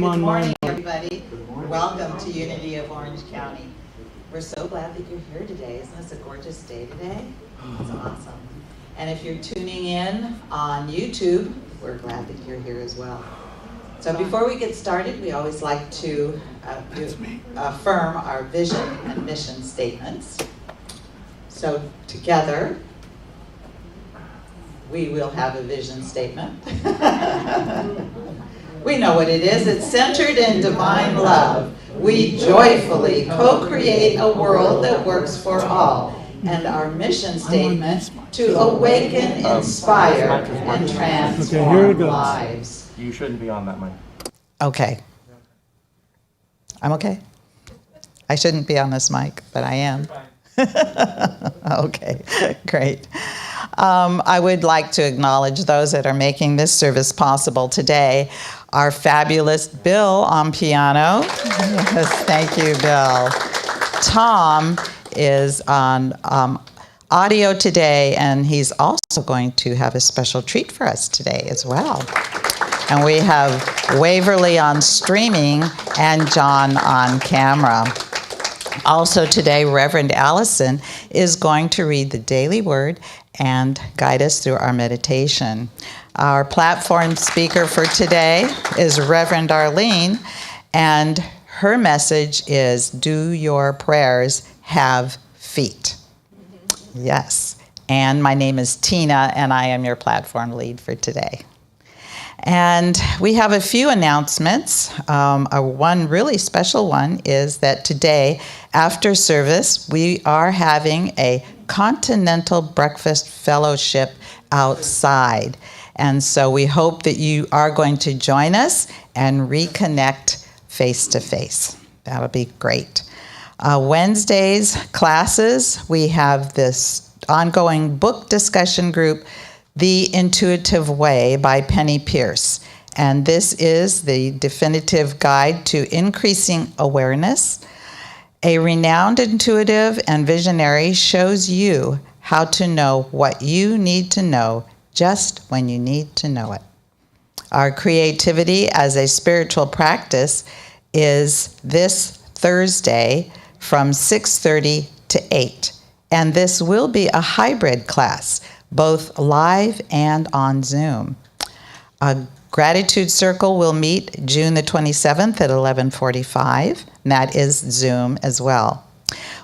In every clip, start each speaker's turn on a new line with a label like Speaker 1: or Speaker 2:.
Speaker 1: Good morning, everybody. Welcome to Unity of Orange County. We're so glad that you're here today. Isn't this a gorgeous day today? It's awesome. And if you're tuning in on YouTube, we're glad that you're here as well. So before we get started, we always like to affirm our vision and mission statements. So together, we will have a vision statement. We know what it is. It's centered in divine love. We joyfully co-create a world that works for all. And our mission statement, to awaken, inspire, and transform lives.
Speaker 2: You shouldn't be on that mic.
Speaker 1: Okay. I'm okay? I shouldn't be on this mic, but I am. Okay, great. I would like to acknowledge those that are making this service possible today. Our fabulous Bill on piano. Yes, thank you, Bill. Tom is on audio today, and he's also going to have a special treat for us today as well. And we have Waverly on streaming and John on camera. Also today, Reverend Allison is going to read the daily word and guide us through our meditation. Our platform speaker for today is Reverend Arlene, and her message is, do your prayers have feet? Yes. And my name is Tina, and I am your platform lead for today. And we have a few announcements. One really special one is that today, after service, we are having a continental breakfast fellowship outside. And so we hope that you are going to join us and reconnect face to face. That'll be great. Wednesdays classes, we have this ongoing book discussion group, The Intuitive Way by Penny Pierce. And this is the definitive guide to increasing awareness. A renowned intuitive and visionary shows you how to know what you need to know just when you need to know it. Our creativity as a spiritual practice is this Thursday from 6:30 to 8. And this will be a hybrid class, both live and on Zoom. A Gratitude Circle will meet June the 27th at 11:45, and that is Zoom as well.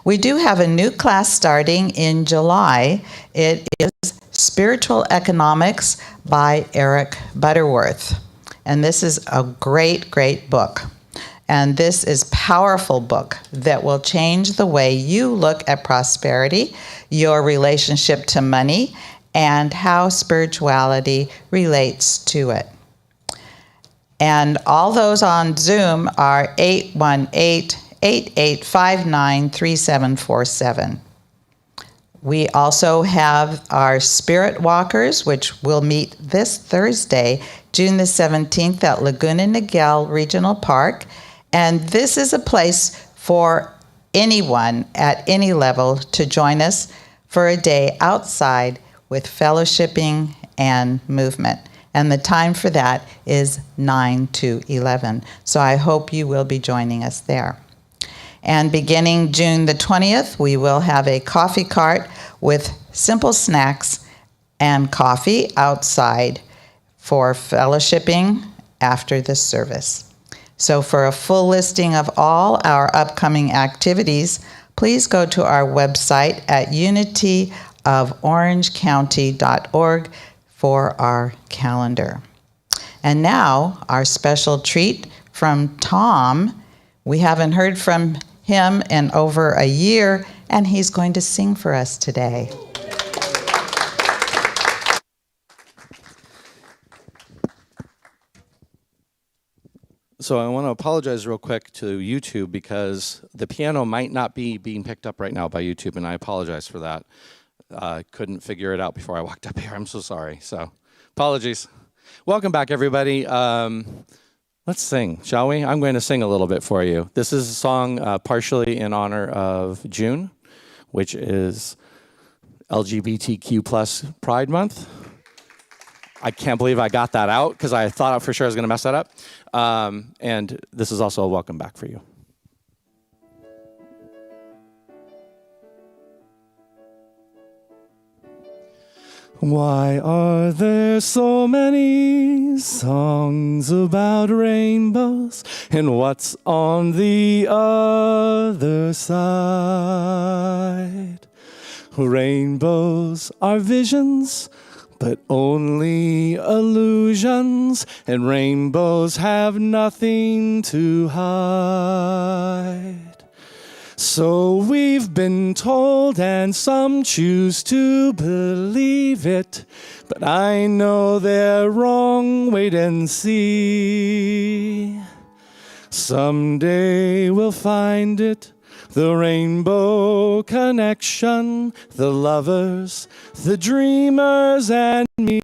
Speaker 1: We do have a new class starting in July. It is Spiritual Economics by Eric Butterworth, and this is a great, great book. And this is a powerful book that will change the way you look at prosperity, your relationship to money, and how spirituality relates to it. And all those on Zoom are 818-8859-3747. We also have our Spirit Walkers, which will meet this Thursday, June the 17th at Laguna Niguel Regional Park. And this is a place for anyone at any level to join us for a day outside with fellowshipping and movement. And the time for that is 9 to 11. So I hope you will be joining us there. And beginning June the 20th, we will have a coffee cart with simple snacks and coffee outside for fellowshipping after the service. So for a full listing of all our upcoming activities, please go to our website at unityoforangecounty.org for our calendar. And now, our special treat from Tom. We haven't heard from him in over a year, and he's going to sing for us today.
Speaker 2: So I want to apologize real quick to YouTube because the piano might not be being picked up right now by YouTube, and I apologize for that. Couldn't figure it out before I walked up here. I'm so sorry. So apologies. Welcome back, everybody. Let's sing, shall we? I'm going to sing a little bit for you. This is a song partially in honor of June, which is LGBTQ plus Pride Month. I can't believe I got that out because I thought for sure I was going to mess that up. And this is also a welcome back for you. Why are there so many songs about rainbows, and what's on the other side? Rainbows are visions, but only illusions, and rainbows have nothing to hide. So we've been told, and some choose to believe it, but I know they're wrong. Wait and see. Someday we'll find it, the rainbow connection, the lovers, the dreamers, and me.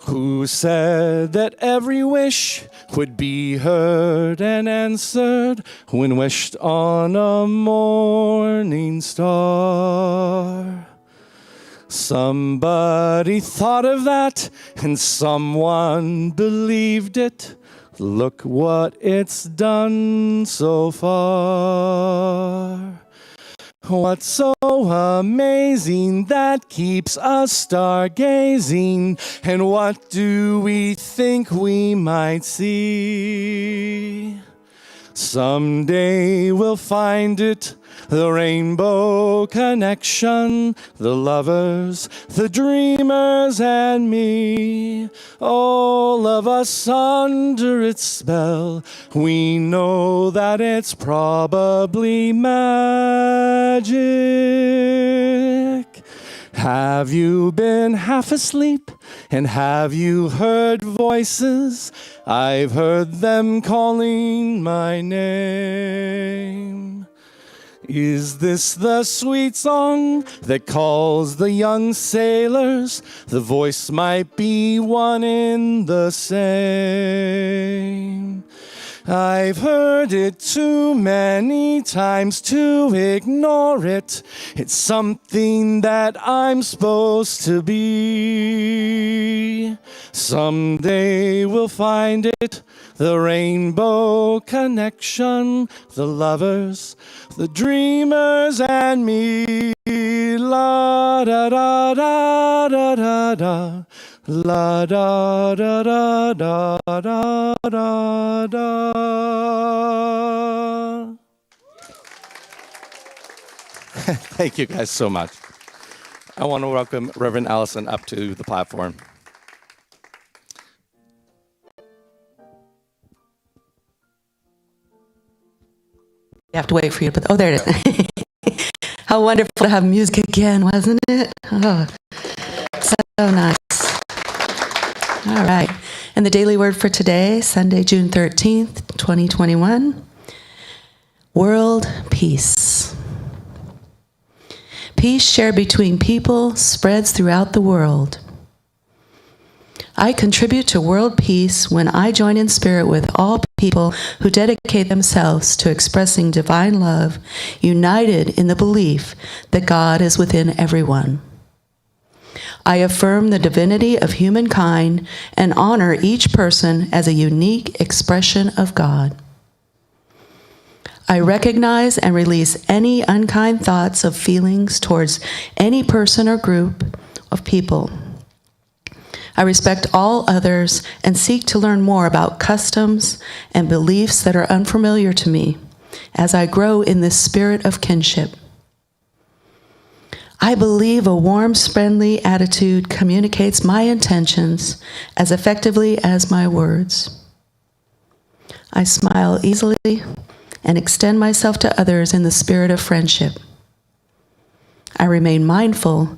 Speaker 2: Who said that every wish would be heard and answered when wished on a morning star? Somebody thought of that and someone believed it. Look what it's done so far. What's so amazing that keeps us stargazing? And what do we think we might see? Someday we'll find it, the rainbow connection, the lovers, the dreamers, and me. All of us under its spell, we know that it's probably magic. Have you been half asleep, and have you heard voices? I've heard them calling my name. Is this the sweet song that calls the young sailors? The voice might be one in the same. I've heard it too many times to ignore it. It's something that I'm supposed to be. Someday we'll find it, the rainbow connection, the lovers, the dreamers, and me. La da da da da da da. La da da da da da da da. Thank you guys so much. I want to welcome Reverend Allison up to the platform.
Speaker 3: You have to wait for you, but there it is. How wonderful to have music again, wasn't it? Oh, so nice. All right. And the daily word for today, Sunday, June 13th, 2021, world peace. Peace shared between people spreads throughout the world. I contribute to world peace when I join in spirit with all people who dedicate themselves to expressing divine love, united in the belief that God is within everyone. I affirm the divinity of humankind and honor each person as a unique expression of God. I recognize and release any unkind thoughts of feelings towards any person or group of people. I respect all others and seek to learn more about customs and beliefs that are unfamiliar to me as I grow in this spirit of kinship. I believe a warm, friendly attitude communicates my intentions as effectively as my words. I smile easily and extend myself to others in the spirit of friendship. I remain mindful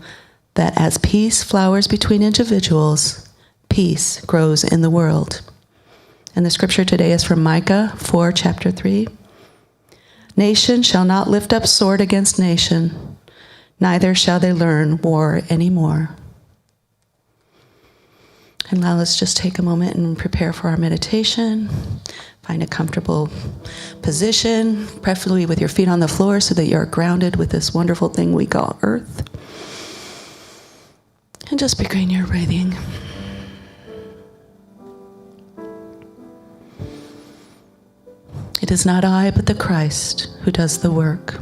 Speaker 3: that as peace flowers between individuals, peace grows in the world. And the scripture today is from Micah 4, chapter 3. Nation shall not lift up sword against nation, neither shall they learn war anymore. And now let's just take a moment and prepare for our meditation. Find a comfortable position, preferably with your feet on the floor so that you're grounded with this wonderful thing we call Earth. And just begin your breathing. It is not I, but the Christ who does the work.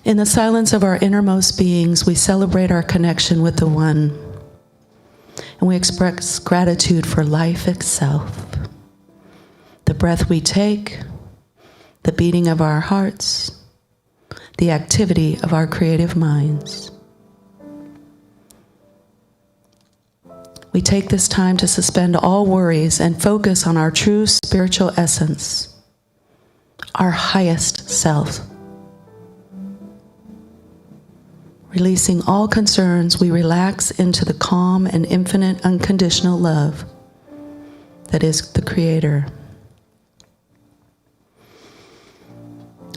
Speaker 3: In the silence of our innermost beings, we celebrate our connection with the One. And we express gratitude for life itself. The breath we take, the beating of our hearts, the activity of our creative minds. We take this time to suspend all worries and focus on our true spiritual essence, our highest self. Releasing all concerns, we relax into the calm and infinite unconditional love that is the Creator.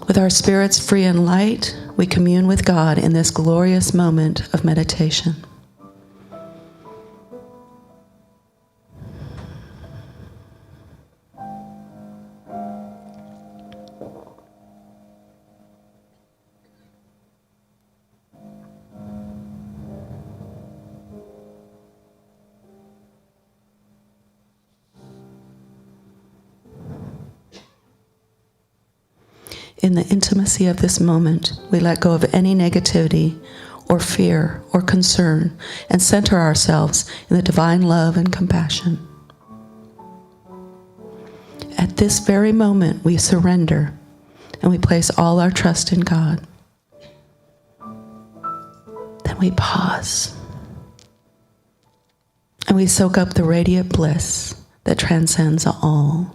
Speaker 3: With our spirits free and light, we commune with God in this glorious moment of meditation. In the intimacy of this moment, we let go of any negativity or fear or concern and center ourselves in the divine love and compassion. At this very moment, we surrender and we place all our trust in God. Then we pause and we soak up the radiant bliss that transcends all.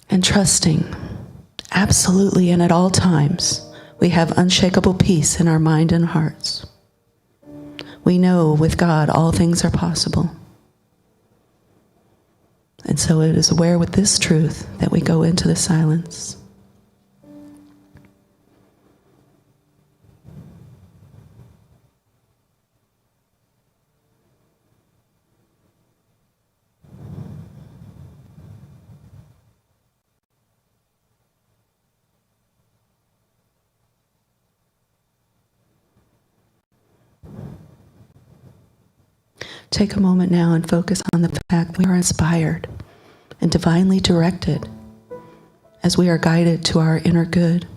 Speaker 3: And trusting, absolutely and at all times, we have unshakable peace in our mind and hearts. We know with God all things are possible. And so it is aware with this truth that we go into the silence. Take a moment now and focus on the fact we are inspired and divinely directed as we are guided to our inner good.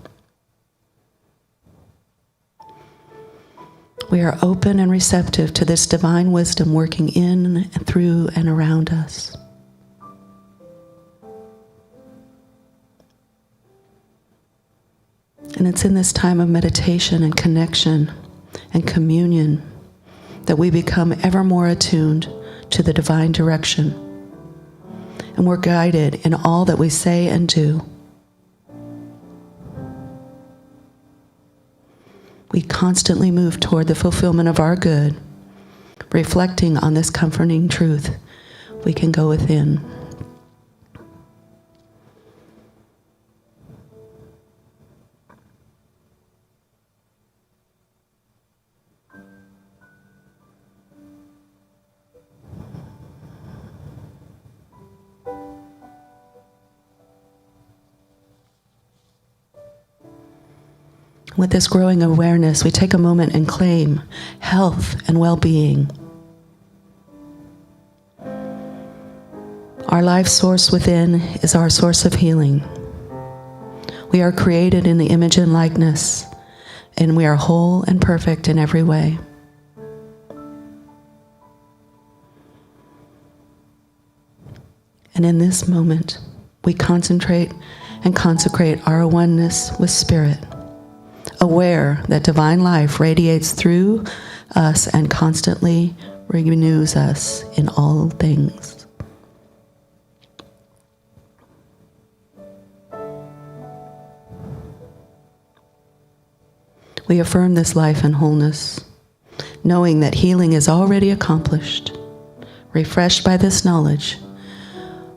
Speaker 3: We are open and receptive to this divine wisdom working in and through and around us. And it's in this time of meditation and connection and communion that we become ever more attuned to the divine direction. And we're guided in all that we say and do. We constantly move toward the fulfillment of our good, reflecting on this comforting truth. We can go within. With this growing awareness, we take a moment and claim health and well-being. Our life source within is our source of healing. We are created in the image and likeness, and we are whole and perfect in every way. And in this moment, we concentrate and consecrate our oneness with Spirit, aware that divine life radiates through us and constantly renews us in all things. We affirm this life and wholeness, knowing that healing is already accomplished. Refreshed by this knowledge,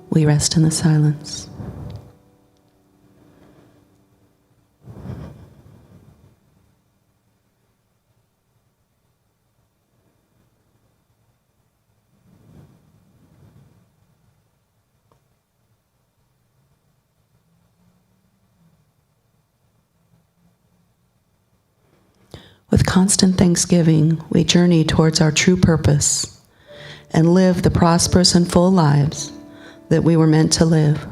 Speaker 3: we rest in the silence. With constant thanksgiving, we journey towards our true purpose and live the prosperous and full lives that we were meant to live.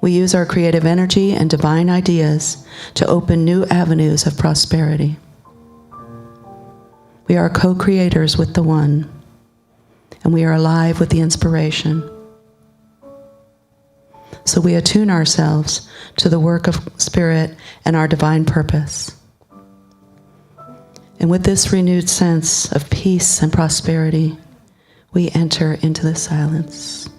Speaker 3: We use our creative energy and divine ideas to open new avenues of prosperity. We are co-creators with the One, and we are alive with the inspiration. So we attune ourselves to the work of Spirit and our divine purpose. And with this renewed sense of peace and prosperity, we enter into the silence.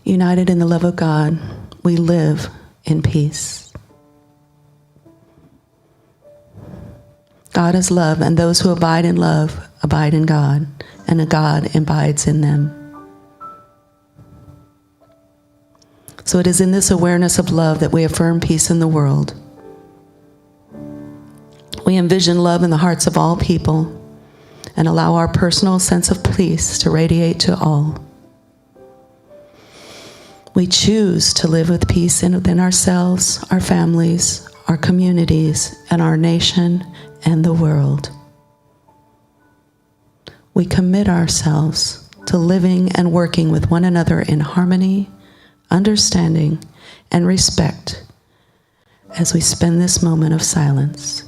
Speaker 3: United in the love of God, we live in peace. God is love, and those who abide in love abide in God, and God abides in them. So it is in this awareness of love that we affirm peace in the world. We envision love in the hearts of all people and allow our personal sense of peace to radiate to all. We choose to live with peace within ourselves, our families, our communities, and our nation and the world. We commit ourselves to living and working with one another in harmony, understanding, and respect as we spend this moment of silence.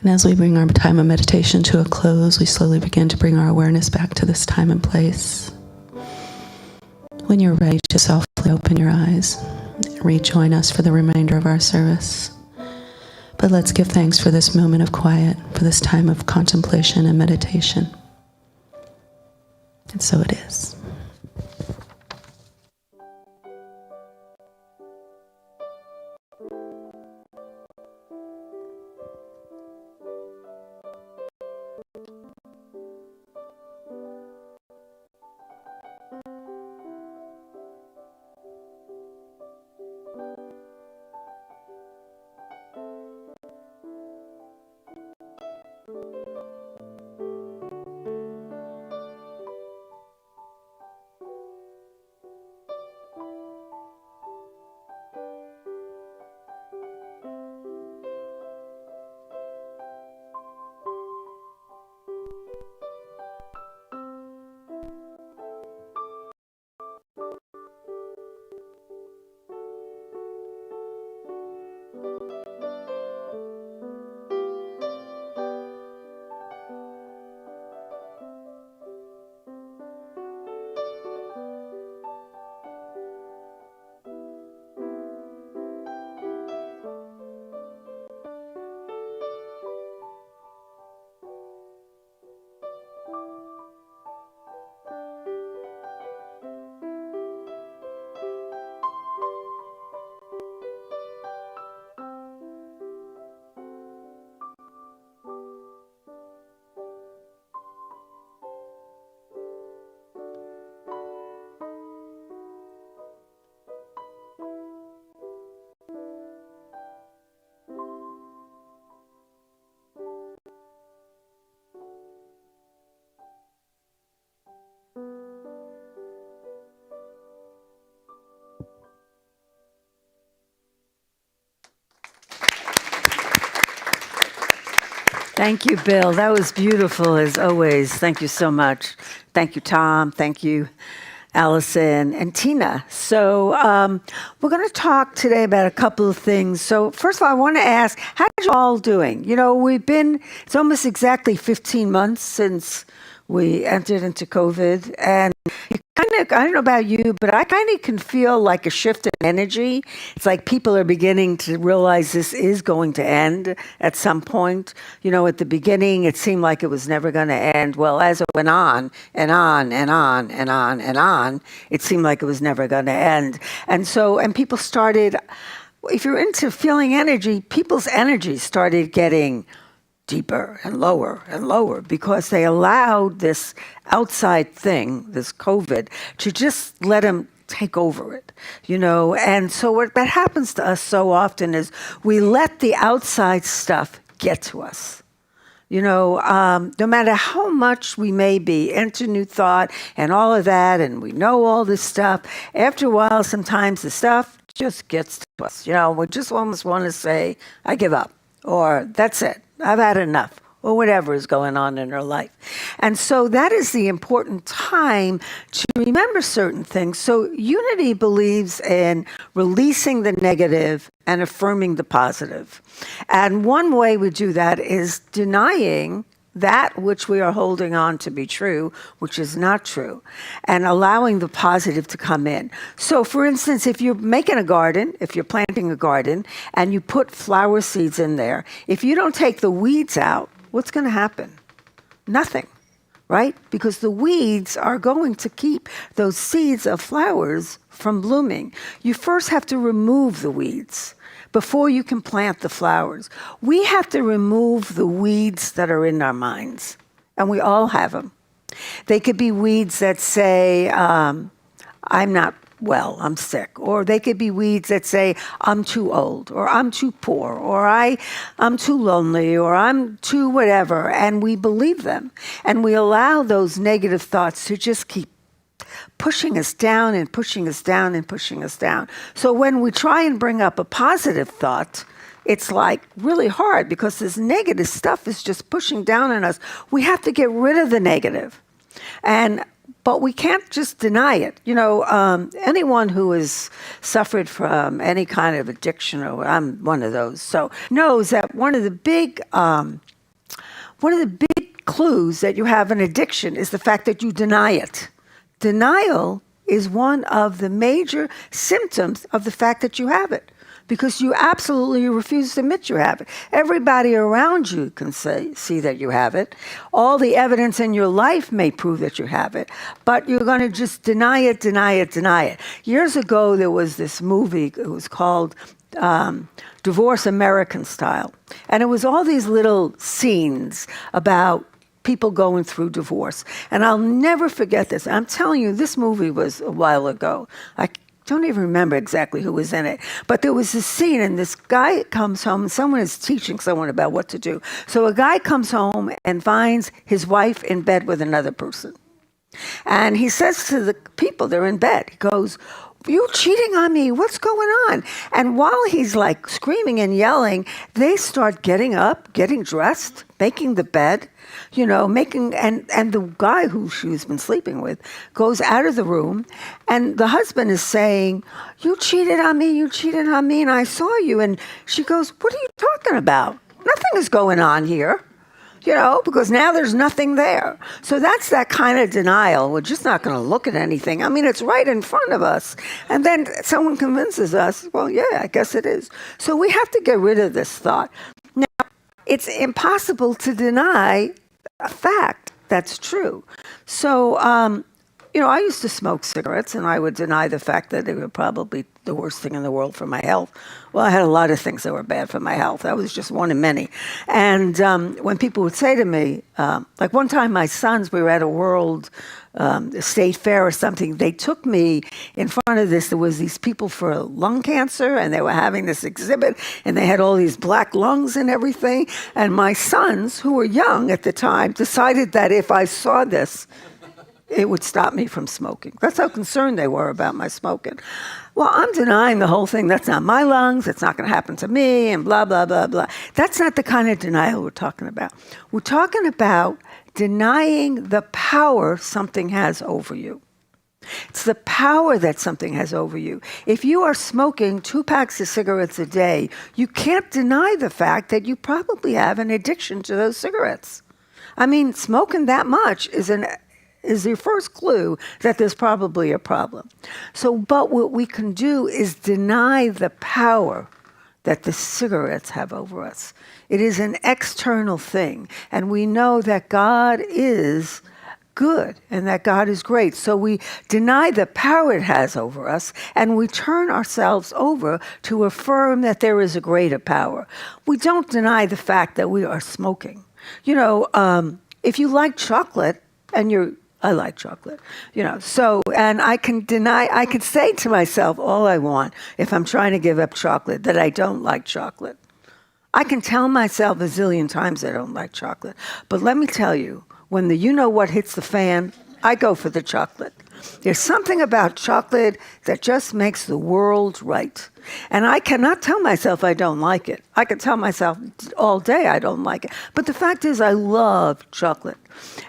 Speaker 3: And as we bring our time of meditation to a close, we slowly begin to bring our awareness back to this time and place. When you're ready, just softly open your eyes and rejoin us for the remainder of our service. But let's give thanks for this moment of quiet, for this time of contemplation and meditation. And so it is.
Speaker 4: Thank you, Bill. That was beautiful as always. Thank you so much. Thank you, Tom. Thank you, Allison and Tina. So we're going to talk today about a couple of things. So first of all, I want to ask, how are you all doing? You know, it's almost exactly 15 months since we entered into COVID, and you I don't know about you, but I kind of can feel like a shift in energy. It's like people are beginning to realize this is going to end at some point. You know, at the beginning, it seemed like it was never going to end. Well, as it went on and on and on and on and on, it seemed like it was never going to end. And people started, if you're into feeling energy, people's energy started getting deeper and lower because they allowed this outside thing, this COVID, to just let them take over it, you know. And so what that happens to us so often is we let the outside stuff get to us. You know, no matter how much we may be into New Thought and all of that, and we know all this stuff, after a while, sometimes the stuff just gets to us. You know, we just almost want to say, I give up, or that's it. I've had enough, or whatever is going on in her life. And so that is the important time to remember certain things. So Unity believes in releasing the negative and affirming the positive. And one way we do that is denying that which we are holding on to be true, which is not true, and allowing the positive to come in. So, for instance, if you're making a garden, if you're planting a garden, and you put flower seeds in there, if you don't take the weeds out, what's going to happen? Nothing, right? Because the weeds are going to keep those seeds of flowers from blooming. You first have to remove the weeds before you can plant the flowers. We have to remove the weeds that are in our minds, and we all have them. They could be weeds that say, I'm not well, I'm sick. Or they could be weeds that say, I'm too old, or I'm too poor, or I'm too lonely, or I'm too whatever. And we believe them. And we allow those negative thoughts to just keep pushing us down and pushing us down and pushing us down. So when we try and bring up a positive thought, it's like really hard because this negative stuff is just pushing down on us. We have to get rid of the negative. But we can't just deny it. You know, anyone who has suffered from any kind of addiction, or I'm one of those, so knows that one of the big clues that you have an addiction is the fact that you deny it. Denial is one of the major symptoms of the fact that you have it, because you absolutely refuse to admit you have it. Everybody around you can see that you have it. All the evidence in your life may prove that you have it, but you're going to just deny it, deny it, deny it. Years ago, there was this movie. It was called Divorce American Style, and it was all these little scenes about people going through divorce. And I'll never forget this. I'm telling you, this movie was a while ago. I don't even remember exactly who was in it. But there was this scene, and this guy comes home, and someone is teaching someone about what to do. So a guy comes home and finds his wife in bed with another person. And he says to the people, they're in bed, he goes, "You cheating on me? What's going on?" And while he's like screaming and yelling, they start getting up, getting dressed, making the bed, you know, and the guy who she's been sleeping with goes out of the room, and the husband is saying, you cheated on me, and I saw you. And she goes, what are you talking about? Nothing is going on here. You know, because now there's nothing there. So that's that kind of denial. We're just not going to look at anything. I mean, it's right in front of us. And then someone convinces us, well, yeah, I guess it is. So we have to get rid of this thought. Now, it's impossible to deny a fact that's true. So, you know, I used to smoke cigarettes, and I would deny the fact that they were probably the worst thing in the world for my health. Well, I had a lot of things that were bad for my health. That was just one of many. And when people would say to me, like one time my sons, we were at a world state fair or something. They took me in front of this. There was these people for lung cancer, and they were having this exhibit, and they had all these black lungs and everything. And my sons, who were young at the time, decided that if I saw this, it would stop me from smoking. That's how concerned they were about my smoking. Well, I'm denying the whole thing. That's not my lungs. It's not going to happen to me, and blah, blah, blah, blah. That's not the kind of denial we're talking about. We're talking about denying the power something has over you. It's the power that something has over you. If you are smoking 2 packs of cigarettes a day, you can't deny the fact that you probably have an addiction to those cigarettes. I mean, smoking that much is is your first clue that there's probably a problem. So, but what we can do is deny the power that the cigarettes have over us. It is an external thing, and we know that God is good and that God is great. So we deny the power it has over us, and we turn ourselves over to affirm that there is a greater power. We don't deny the fact that we are smoking. You know, if you like chocolate and I like chocolate, you know, so, and I could say to myself all I want if I'm trying to give up chocolate that I don't like chocolate. I can tell myself a zillion times I don't like chocolate. But let me tell you, when the you-know-what hits the fan, I go for the chocolate. There's something about chocolate that just makes the world right. And I cannot tell myself I don't like it. I can tell myself all day I don't like it. But the fact is I love chocolate.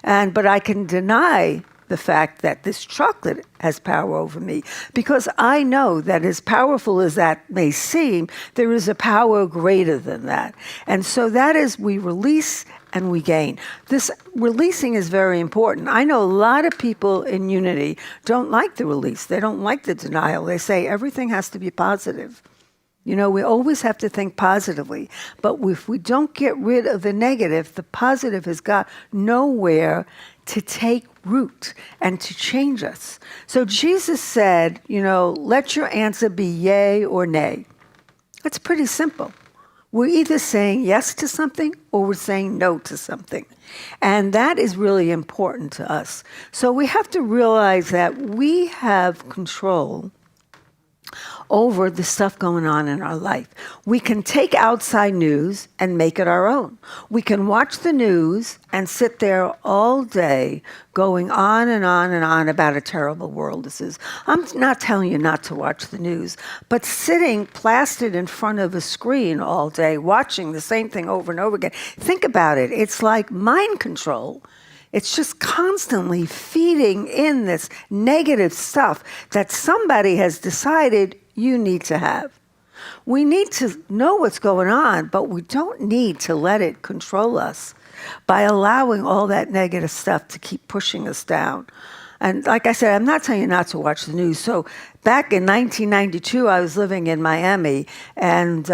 Speaker 4: But I can deny the fact that this chocolate has power over me, because I know that as powerful as that may seem, there is a power greater than that. And so that is, we release and we gain. This releasing is very important. I know a lot of people in Unity don't like the release. They don't like the denial. They say everything has to be positive. You know, we always have to think positively. But if we don't get rid of the negative, the positive has got nowhere to take root and to change us. So Jesus said, you know, let your answer be yay or nay. It's pretty simple. We're either saying yes to something or we're saying no to something. And that is really important to us. So we have to realize that we have control over the stuff going on in our life. We can take outside news and make it our own. We can watch the news and sit there all day going on and on and on about a terrible world this is. I'm not telling you not to watch the news, but sitting plastered in front of a screen all day, watching the same thing over and over again. Think about it. It's like mind control. It's just constantly feeding in this negative stuff that somebody has decided you need to have. We need to know what's going on, but we don't need to let it control us by allowing all that negative stuff to keep pushing us down. And like I said, I'm not telling you not to watch the news. So back in 1992, I was living in Miami, and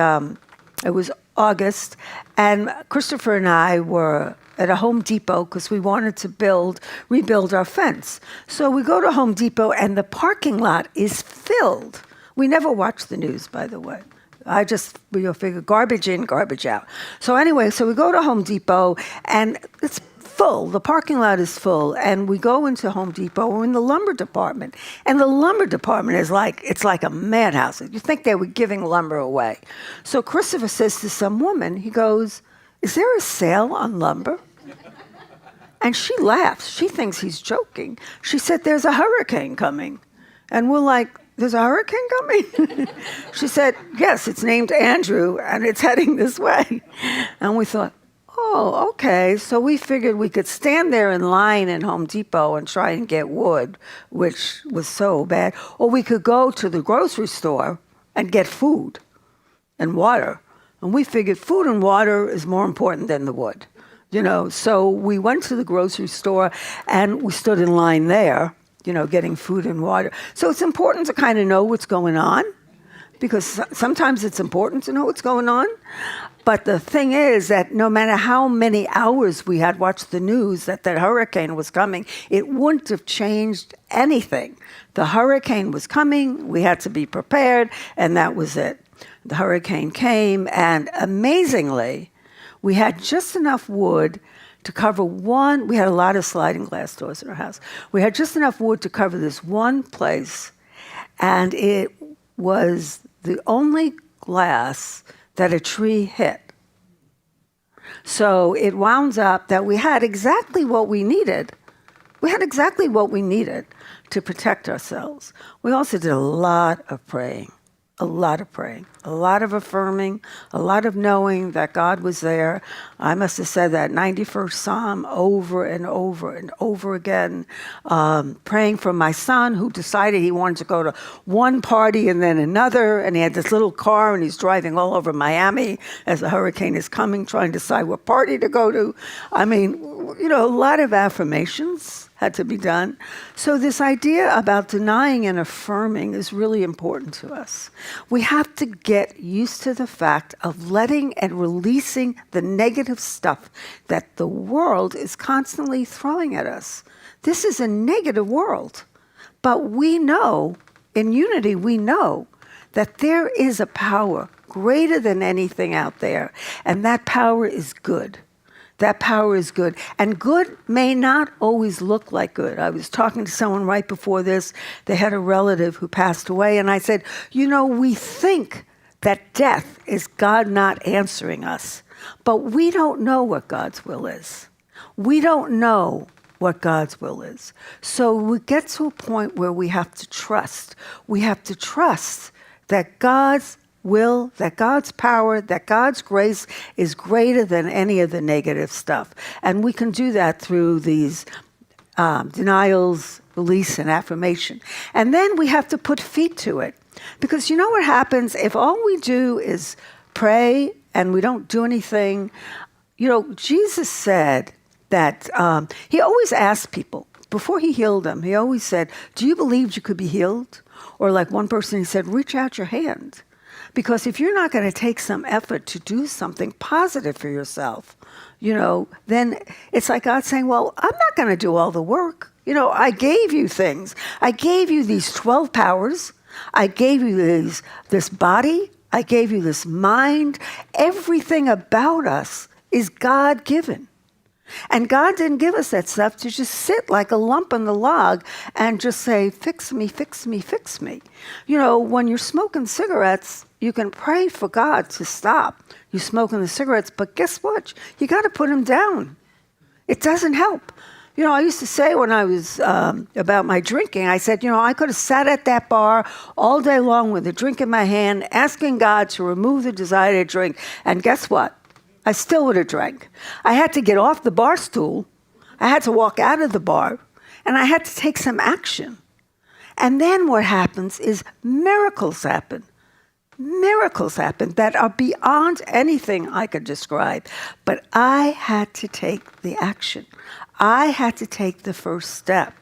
Speaker 4: it was August, and Christopher and I were at a Home Depot because we wanted to rebuild our fence. So we go to Home Depot, and the parking lot is filled. We never watch the news, by the way. I just figure garbage in, garbage out. So anyway, so we go to Home Depot, and it's full. The parking lot is full, and we go into Home Depot. We're in the lumber department, and the lumber department is it's like a madhouse. You think they were giving lumber away. So Christopher says to some woman, he goes, "Is there a sale on lumber?" And she laughs. She thinks he's joking. She said, "There's a hurricane coming." And we're like, "There's a hurricane coming?" She said, "Yes, it's named Andrew, and it's heading this way." And we thought, oh, okay. So we figured we could stand there in line in Home Depot and try and get wood, which was so bad. Or we could go to the grocery store and get food and water. And we figured food and water is more important than the wood. You know, so we went to the grocery store and we stood in line there, you know, getting food and water. So it's important to kind of know what's going on, because sometimes it's important to know what's going on. But the thing is that no matter how many hours we had watched the news that hurricane was coming, it wouldn't have changed anything. The hurricane was coming, we had to be prepared, and that was it. The hurricane came, and amazingly, we had just enough wood to cover we had a lot of sliding glass doors in our house. We had just enough wood to cover this one place, and it was the only glass that a tree hit. So it wound up that we had exactly what we needed. We had exactly what we needed to protect ourselves. We also did a lot of praying. A lot of praying, a lot of affirming, a lot of knowing that God was there. I must have said that 91st Psalm over and over and over again, praying for my son who decided he wanted to go to one party and then another, and he had this little car and he's driving all over Miami as the hurricane is coming, trying to decide what party to go to. I mean, a lot of affirmations had to be done. So this idea about denying and affirming is really important to us. We have to get used to the fact of letting and releasing the negative stuff that the world is constantly throwing at us. This is a negative world. But we know, in unity, we know that there is a power greater than anything out there, and that power is good. That power is good. And good may not always look like good. I was talking to someone right before this. They had a relative who passed away, and I said, we think that death is God not answering us, but we don't know what God's will is. We don't know what God's will is. So we get to a point where we have to trust. We have to trust that God's will, that God's power, that God's grace is greater than any of the negative stuff. And we can do that through these denials, release, and affirmation. And then we have to put feet to it. Because you know what happens if all we do is pray and we don't do anything? Jesus said that he always asked people, before he healed them, he always said, do you believe you could be healed? Or like one person, he said, reach out your hand. Because if you're not going to take some effort to do something positive for yourself, then it's like God saying, well, I'm not going to do all the work. I gave you things. I gave you these 12 powers. I gave you this body. I gave you this mind. Everything about us is God-given. And God didn't give us that stuff to just sit like a lump on the log and just say, fix me, fix me, fix me. When you're smoking cigarettes, you can pray for God to stop you smoking the cigarettes, but guess what? You got to put them down. It doesn't help. I used to say when I was about my drinking, I said, I could have sat at that bar all day long with a drink in my hand, asking God to remove the desire to drink. And guess what? I still would have drank. I had to get off the bar stool. I had to walk out of the bar, and I had to take some action. And then what happens is miracles happen. Miracles happen that are beyond anything I could describe. But I had to take the action. I had to take the first step.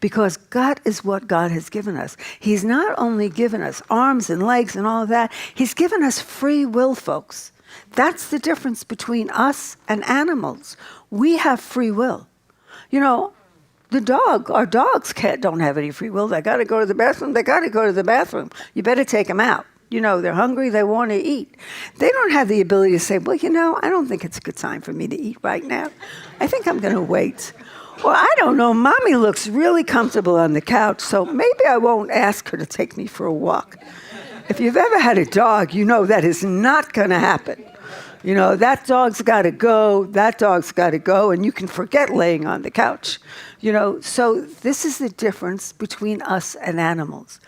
Speaker 4: Because that is what God has given us. He's not only given us arms and legs and all of that, He's given us free will, folks. That's the difference between us and animals. We have free will. Our dogs don't have any free will. They got to go to the bathroom. They got to go to the bathroom. You better take them out. They're hungry. They want to eat. They don't have the ability to say, well, I don't think it's a good time for me to eat right now. I think I'm going to wait. Or I don't know. Mommy looks really comfortable on the couch, so maybe I won't ask her to take me for a walk. If you've ever had a dog, that is not going to happen. That dog's got to go, that dog's got to go, and you can forget laying on the couch. So this is the difference between us and animals.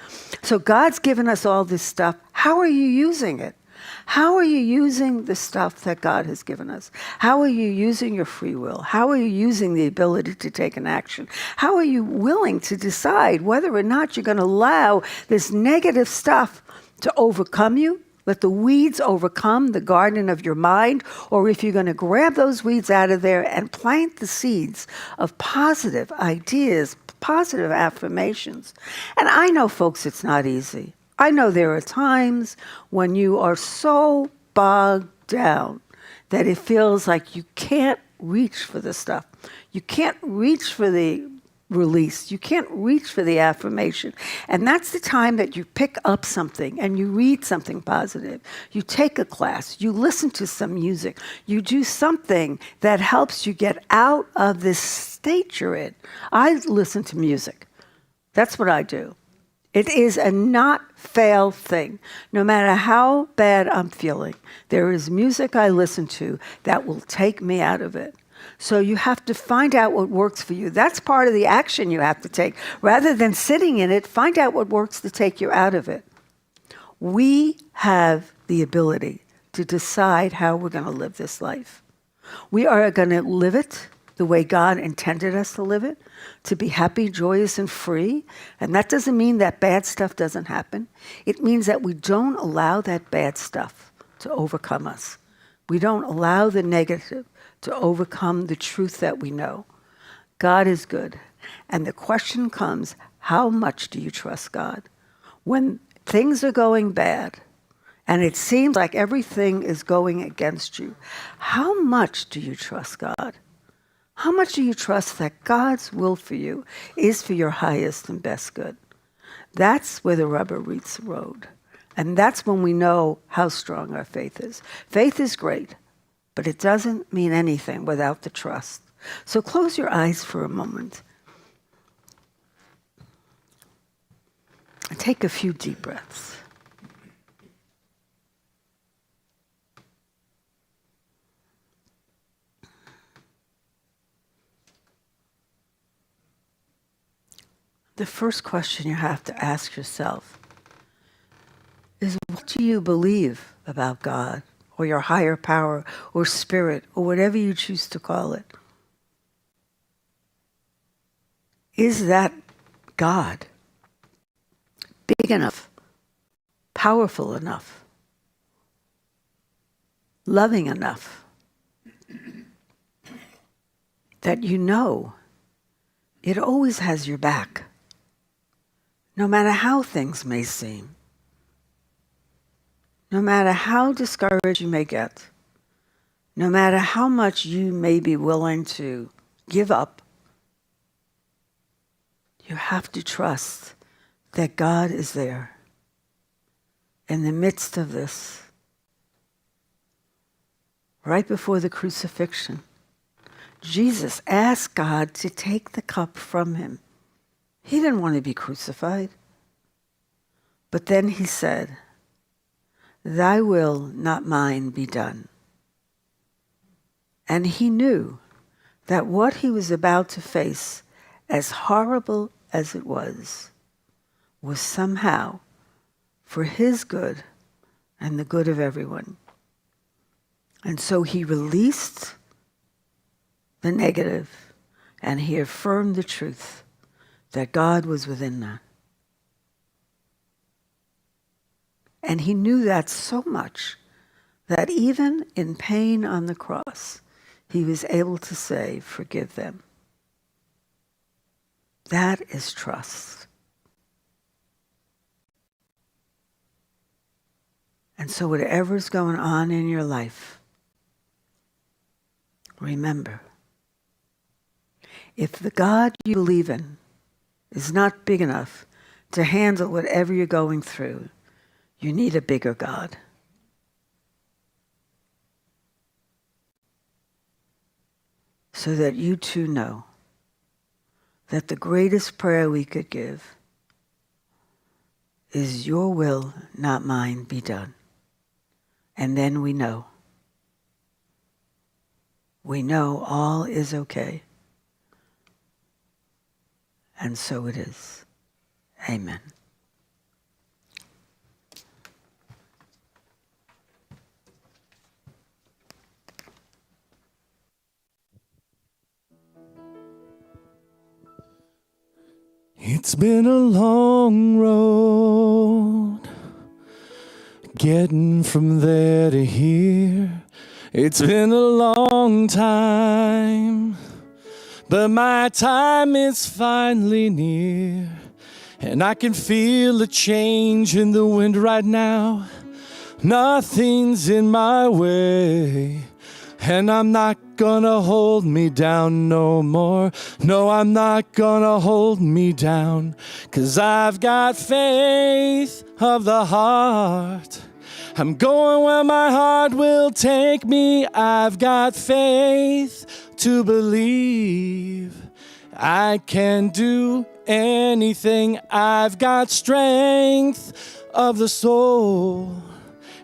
Speaker 4: So God's given us all this stuff. How are you using it? How are you using the stuff that God has given us? How are you using your free will? How are you using the ability to take an action? How are you willing to decide whether or not you're going to allow this negative stuff to overcome you? Let the weeds overcome the garden of your mind, or if you're going to grab those weeds out of there and plant the seeds of positive ideas, positive affirmations. And I know, folks, it's not easy. I know there are times when you are so bogged down that it feels like you can't reach for the stuff. You can't reach for the release. You can't reach for the affirmation. And that's the time that you pick up something and you read something positive. You take a class. You listen to some music. You do something that helps you get out of this state you're in. I listen to music. That's what I do. It is a not fail thing. No matter how bad I'm feeling, there is music I listen to that will take me out of it. So you have to find out what works for you. That's part of the action you have to take. Rather than sitting in it, find out what works to take you out of it. We have the ability to decide how we're going to live this life. We are going to live it the way God intended us to live it, to be happy, joyous, and free. And that doesn't mean that bad stuff doesn't happen. It means that we don't allow that bad stuff to overcome us. We don't allow the negative to overcome the truth that we know. God is good. And the question comes, how much do you trust God? When things are going bad, and it seems like everything is going against you, how much do you trust God? How much do you trust that God's will for you is for your highest and best good? That's where the rubber meets the road. And that's when we know how strong our faith is. Faith is great, but it doesn't mean anything without the trust. So close your eyes for a moment. And take a few deep breaths. The first question you have to ask yourself is, what do you believe about God or your higher power or spirit or whatever you choose to call it? Is that God big enough, powerful enough, loving enough that you know it always has your back, no matter how things may seem, no matter how discouraged you may get, no matter how much you may be willing to give up, you have to trust that God is there in the midst of this. Right before the crucifixion, Jesus asked God to take the cup from him. He didn't want to be crucified. But then he said, "Thy will, not mine, be done." And he knew that what he was about to face, as horrible as it was somehow for his good and the good of everyone. And so he released the negative and he affirmed the truth that God was within that. And he knew that so much that even in pain on the cross, he was able to say, "Forgive them." That is trust. And so whatever's going on in your life, remember, if the God you believe in is not big enough to handle whatever you're going through, you need a bigger God. So that you too know that the greatest prayer we could give is, "Your will, not mine, be done." And then we know all is okay. And so it is. Amen.
Speaker 2: It's been a long road getting from there to here. It's been a long time, but my time is finally near. And I can feel the change in the wind right now. Nothing's in my way. And I'm not gonna hold me down no more. No, I'm not gonna hold me down. 'Cause I've got faith of the heart. I'm going where my heart will take me. I've got faith to believe I can do anything. I've got strength of the soul.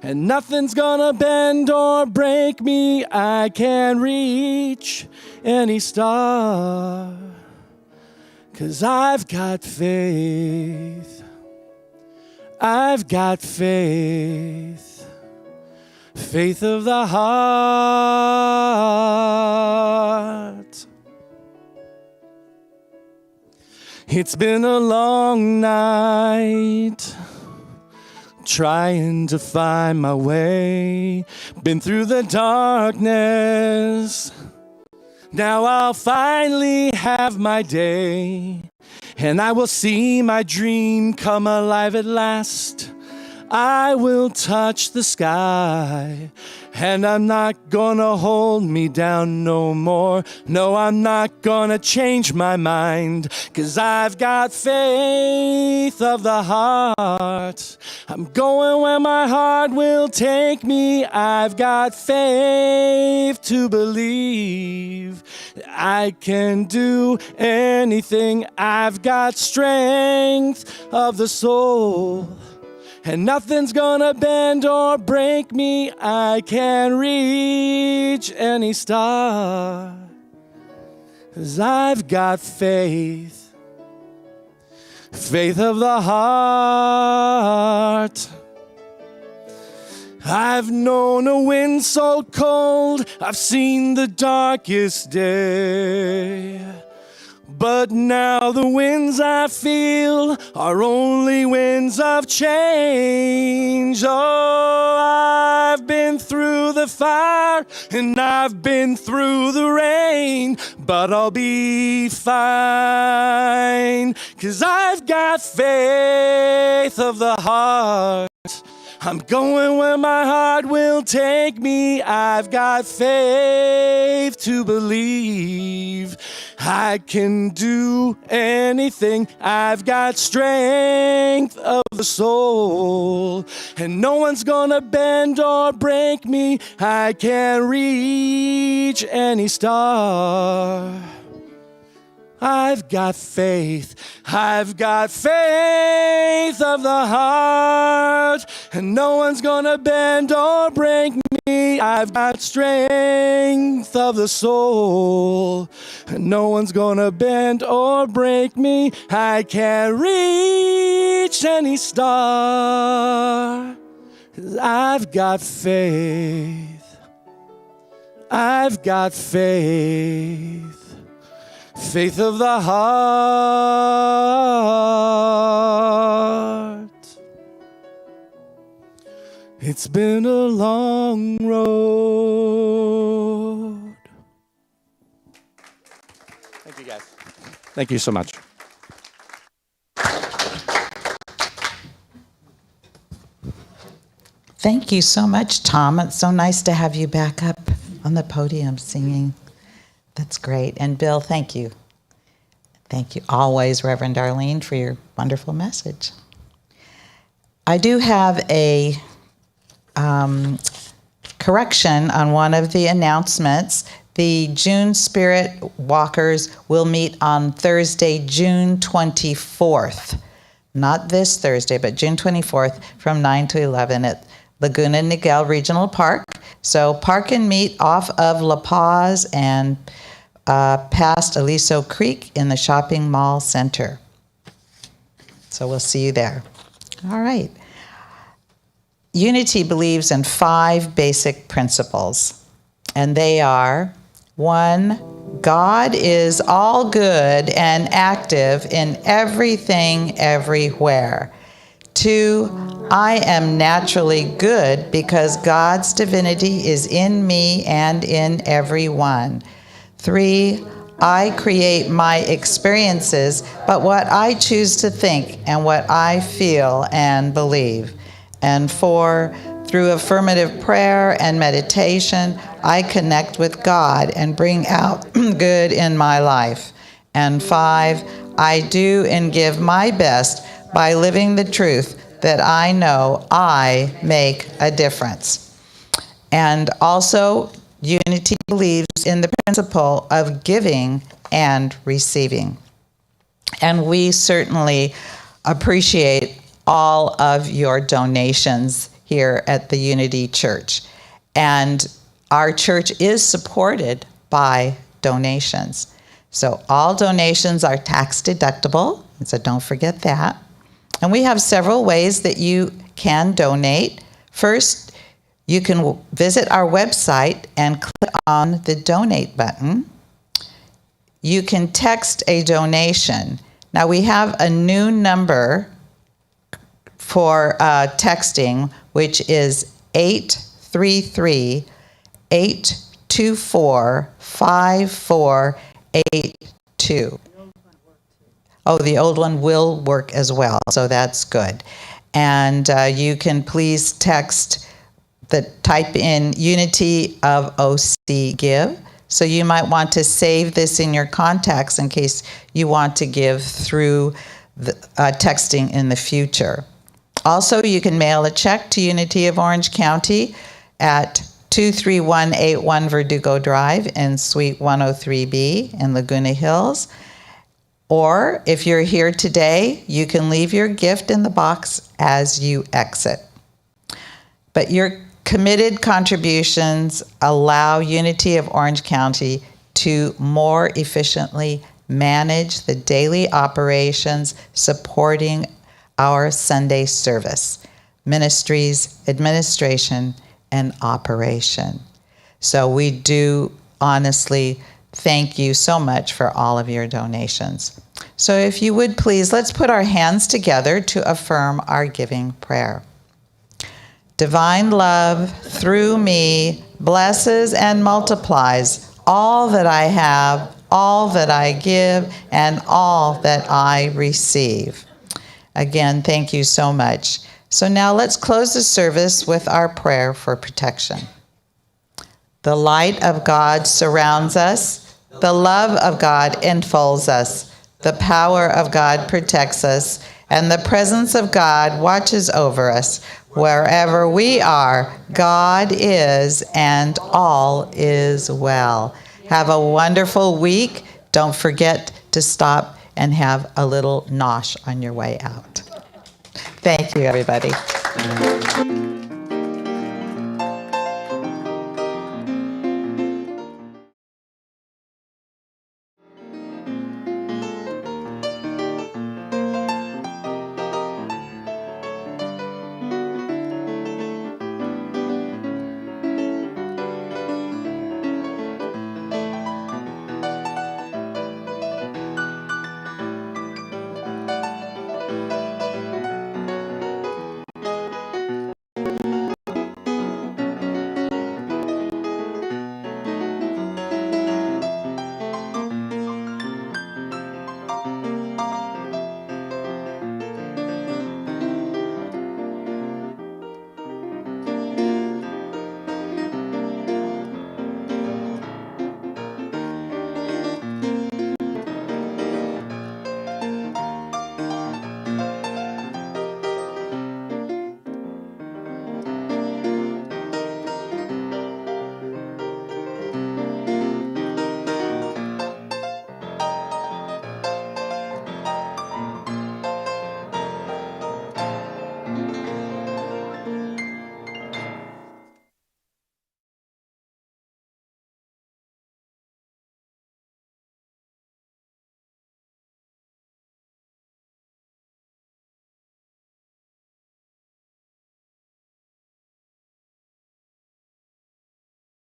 Speaker 2: And nothing's gonna bend or break me. I can reach any star. 'Cause I've got faith. I've got faith. Faith of the heart. It's been a long night, trying to find my way. Been through the darkness, Now I'll finally have my day, and I will see my dream come alive at last. I will touch the sky, and I'm not gonna hold me down no more. No, I'm not gonna change my mind, 'cause I've got faith of the heart. I'm going where my heart will take me. I've got faith to believe I can do anything. I've got strength of the soul, and nothing's gonna bend or break me. I can reach any star, 'cause I've got faith, faith of the heart. I've known a wind so cold, I've seen the darkest day. But now the winds I feel are only winds of change. Oh, I've been through the fire and I've been through the rain, but I'll be fine, 'cause I've got faith of the heart. I'm going where my heart will take me. I've got faith to believe I can do anything. I've got strength of the soul, and no one's gonna bend or break me. I can reach any star. I've got faith of the heart, and no one's gonna bend or break me. I've got strength of the soul, and no one's gonna bend or break me. I can reach any star, 'cause I've got faith. I've got faith. Faith of the heart. It's been a long road. Thank you, guys. Thank you so much.
Speaker 1: Thank you so much, Tom. It's so nice to have you back up on the podium singing. That's great. And Bill, thank you. Thank you always, Reverend Arlene, for your wonderful message. I do have a correction on one of the announcements. The June Spirit Walkers will meet on Thursday, June 24th. Not this Thursday, but June 24th from 9 to 11 at Laguna Niguel Regional Park. So park and meet off of La Paz and past Aliso Creek in the shopping mall center. So we'll see you there. All right. Unity believes in 5 basic principles, and they are: 1, God is all good and active in everything, everywhere. 2, I am naturally good because God's divinity is in me and in everyone. 3, I create my experiences, but what I choose to think and what I feel and believe. And 4, through affirmative prayer and meditation, I connect with God and bring out good in my life. And 5, I do and give my best by living the truth that I know I make a difference. And also, Unity believes in the principle of giving and receiving. And we certainly appreciate all of your donations here at the Unity Church. And our church is supported by donations. So all donations are tax deductible, so don't forget that. And we have several ways that you can donate. First, you can visit our website and click on the donate button. You can text a donation. Now we have a new number for texting, which is 833-822-2222. 824-5482. Oh, the old one will work as well, so that's good. And you can please type in Unity of OC Give. So you might want to save this in your contacts in case you want to give through the, texting in the future. Also, you can mail a check to Unity of Orange County at 23181 Verdugo Drive in Suite 103B in Laguna Hills. Or if you're here today, you can leave your gift in the box as you exit. But your committed contributions allow Unity of Orange County to more efficiently manage the daily operations supporting our Sunday service, ministries, administration, and operation. So we do honestly thank you so much for all of your donations. So if you would please, let's put our hands together to affirm our giving prayer. Divine love through me blesses and multiplies all that I have, all that I give, and all that I receive. Again, thank you so much. So now let's close the service with our prayer for protection. The light of God surrounds us. The love of God enfolds us. The power of God protects us. And the presence of God watches over us. Wherever we are, God is, and all is well. Have a wonderful week. Don't forget to stop and have a little nosh on your way out. Thank you, everybody.